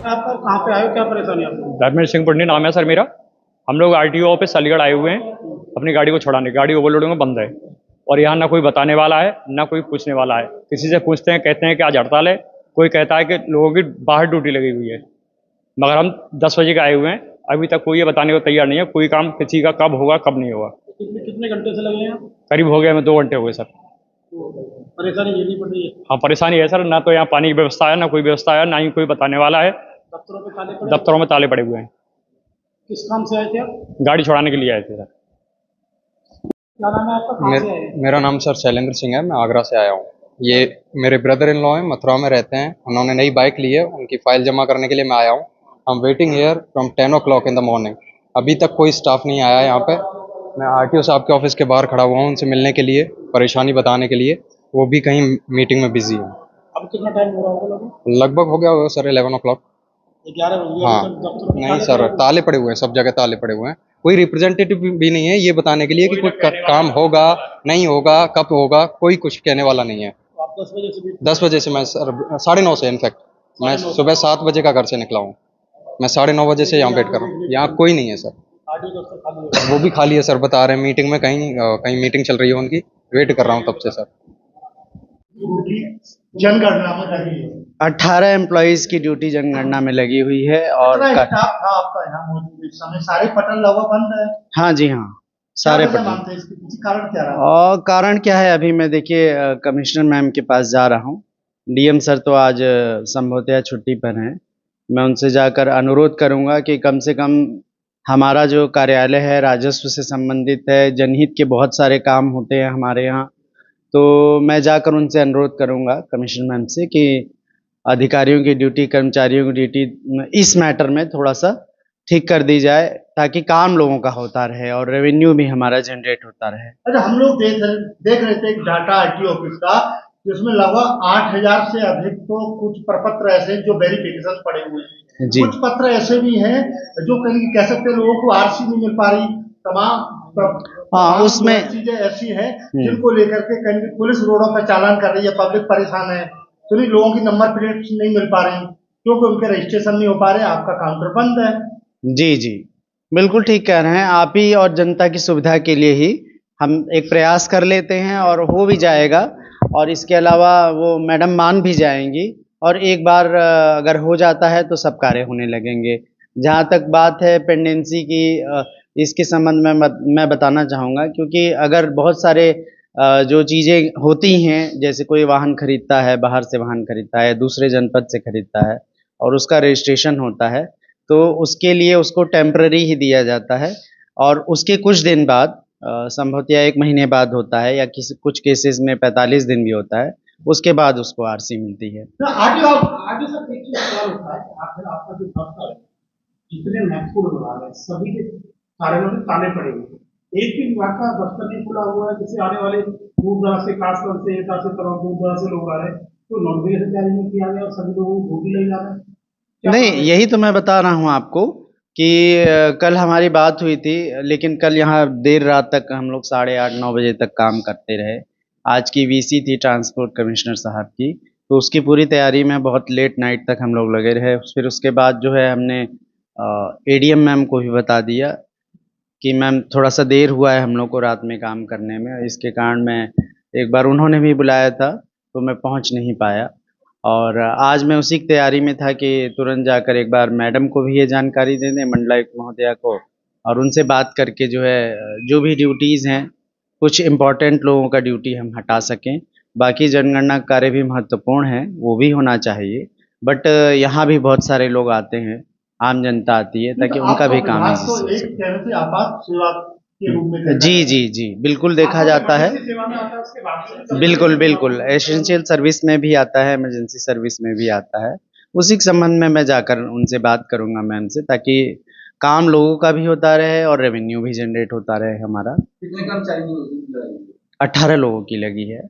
आप कहाँ पे आए हो, क्या परेशानी है आपको? धर्मेंद्र सिंह पुंडी नाम है सर मेरा। हम लोग आरटीओ ऑफिस अलीगढ़ आए हुए हैं अपनी गाड़ी को छुड़ाने। गाड़ी ओवरलोडिंग में बंद है और यहाँ ना कोई बताने वाला है ना कोई पूछने वाला है। किसी से पूछते हैं कहते हैं कि आज हड़ताल है, कोई कहता है कि लोगों की बाहर ड्यूटी लगी हुई है। मगर हम 10 बजे के आए हुए हैं, अभी तक कोई ये बताने को तैयार नहीं है कोई काम किसी का कब होगा कब नहीं होगा। कितने घंटे से लगे हैं? करीब हो गया हमें 2 घंटे हो गए सर। परेशानी झेलनी पड़ रही है? हाँ परेशानी है सर, ना तो यहाँ पानी की व्यवस्था है ना कोई व्यवस्था है, ना ही कोई बताने वाला है। दफ्तरों में ताले पड़े हुए हैं। किस काम से आए थे आप? गाड़ी छुड़ाने के लिए आए थे सर। क्या नाम है आपका, कहाँ से आए हैं? मेरा नाम सर शैलेंद्र सिंह है, मैं आगरा से आया हूँ। ये मेरे ब्रदर इन लॉ हैं, मथुरा में रहते हैं। उन्होंने नई बाइक ली है, उनकी फाइल जमा करने के लिए मैं आया हूँ। हम waiting here from 10 o'clock in the morning. अभी तक कोई स्टाफ नहीं आया है यहाँ पे। मैं आरटीओ साहब के ऑफिस के बाहर खड़ा हुआ हूँ उनसे मिलने के लिए, परेशानी बताने के लिए। वो भी कहीं मीटिंग में बिजी हैं। अब कितना टाइम हो रहा होगा? लगभग हो गया होगा सर 11 o'clock। 11 बजे? हाँ नहीं सर, ताले पड़े हुए हैं, सब जगह ताले पड़े हुए हैं। कोई रिप्रेजेंटेटिव भी नहीं है ये बताने के लिए कि कोई काम होगा नहीं होगा कब होगा, कोई कुछ कहने वाला नहीं है। आप 10 बजे से? 10 बजे से मैं सर 9:30 से इनफैक्ट मैं सुबह 7 बजे का घर से निकला हूँ। मैं 9:30 बजे से यहाँ वेट कर रहा हूँ। यहाँ कोई नहीं है सर, वो भी खाली है सर। बता रहे हैं मीटिंग में, कहीं मीटिंग चल रही है उनकी, वेट कर रहा हूँ तब से सर। जनगणना में लगी है 18 एम्प्लॉइज की ड्यूटी जनगणना में लगी हुई है। और स्टाफ था आपका यहाँ मौजूद इस समय? सारे पटल लगा बंद है? हाँ जी हाँ, सारे पटल। मानते हैं इसके पीछे कारण क्या रहा? और कारण क्या है, अभी मैं देखिए कमिश्नर मैम के पास जा रहा हूँ। डीएम सर तो आज संभवतः छुट्टी पर हैं। मैं उनसे जाकर अनुरोध करूंगा कि कम से कम हमारा जो कार्यालय है राजस्व से संबंधित है, जनहित के बहुत सारे काम होते हैं हमारे यहाँ, तो मैं जाकर उनसे अनुरोध करूंगा कमिश्नर मैम से कि अधिकारियों की ड्यूटी, कर्मचारियों की ड्यूटी इस मैटर में थोड़ा सा ठीक कर दी जाए, ताकि काम लोगों का होता रहे और रेवेन्यू भी हमारा जनरेट होता रहे। अच्छा, हम लोग देख रहे थे एक डाटा आरटीओ ऑफिस का, जिसमें लगभग 8000 से अधिक तो कुछ प्रपत्र ऐसे हैं जो वेरिफिकेशन पड़े हुए हैं। कुछ पत्र ऐसे भी हैं जो कह सकते हैं लोगों को आरसी नहीं मिल पा रही। तमाम उसमें चीजें ऐसी हैं जिनको लेकर के कहीं पुलिस रोडों पर चालान कर रही है, पब्लिक परेशान है। तो लोगों की नंबर प्लेट नहीं मिल पा रही क्योंकि उनके रजिस्ट्रेशन नहीं हो पा रहे। आपका काउंटर बंद है। जी जी, बिल्कुल ठीक कह रहे हैं आप ही। और जनता की सुविधा के लिए ही हम एक प्रयास कर लेते हैं और हो भी जाएगा। और इसके अलावा वो मैडम मान भी जाएंगी और एक बार अगर हो जाता है तो सब कार्य होने लगेंगे। जहाँ तक बात है पेंडेंसी की, इसके संबंध में मैं बताना चाहूँगा, क्योंकि अगर बहुत सारे जो चीज़ें होती हैं, जैसे कोई वाहन खरीदता है, बाहर से वाहन खरीदता है, दूसरे जनपद से खरीदता है और उसका रजिस्ट्रेशन होता है, तो उसके लिए उसको टेम्पररी ही दिया जाता है। और उसके कुछ दिन बाद, संभवतः 1 महीने बाद होता है, या कुछ केसेस में 45 दिन भी होता है, उसके बाद उसको आरसी मिलती है। आगे सर एक चीज सवाल होता है, आपका जो दफ्तर है, जितने महत्वपूर्ण विभाग है सभी के कार्यालयों में ताले पड़े हुए हैं। एक भी विभाग का दफ्तर नहीं खुला हुआ है, जिससे आने वाले दूर दराज से, खासतौर से एटा से तमाम दूर दराज से लोग आ रहे हैं, तो नोटिफिकेशन जारी नहीं किया गया और सभी लोगों को ड्यूटी ले जा रहे हैं। नहीं, यही तो मैं बता रहा हूँ आपको कि कल हमारी बात हुई थी, लेकिन कल यहाँ देर रात तक हम लोग 8:30-9 बजे तक काम करते रहे। आज की वीसी थी ट्रांसपोर्ट कमिश्नर साहब की, तो उसकी पूरी तैयारी में बहुत लेट नाइट तक हम लोग लगे रहे। फिर उसके बाद जो है हमने एडीएम मैम को भी बता दिया कि मैम थोड़ा सा देर हुआ है हम लोग को रात में काम करने में, इसके कारण मैं एक बार उन्होंने भी बुलाया था तो मैं पहुंच नहीं पाया। और आज मैं उसी की तैयारी में था कि तुरंत जाकर एक बार मैडम को भी ये जानकारी दे दें, मंडलायुक्त महोदया को, और उनसे बात करके जो है जो भी ड्यूटीज़ हैं, कुछ इम्पोर्टेंट लोगों का ड्यूटी हम हटा सकें। बाकी जनगणना कार्य भी महत्वपूर्ण है, वो भी होना चाहिए, बट यहाँ भी बहुत सारे लोग आते हैं, आम जनता आती है, ताकि उनका भी काम जी जी जी बिल्कुल देखा जाता है। बिल्कुल बिल्कुल, एसेंशियल सर्विस में भी आता है, इमरजेंसी सर्विस में भी आता है। उसी के संबंध में मैं जाकर उनसे बात करूंगा मैम से, ताकि काम लोगों का भी होता रहे और रेवेन्यू भी जनरेट होता रहे हमारा। कितने कर्मचारी? 18 लोगों की लगी है।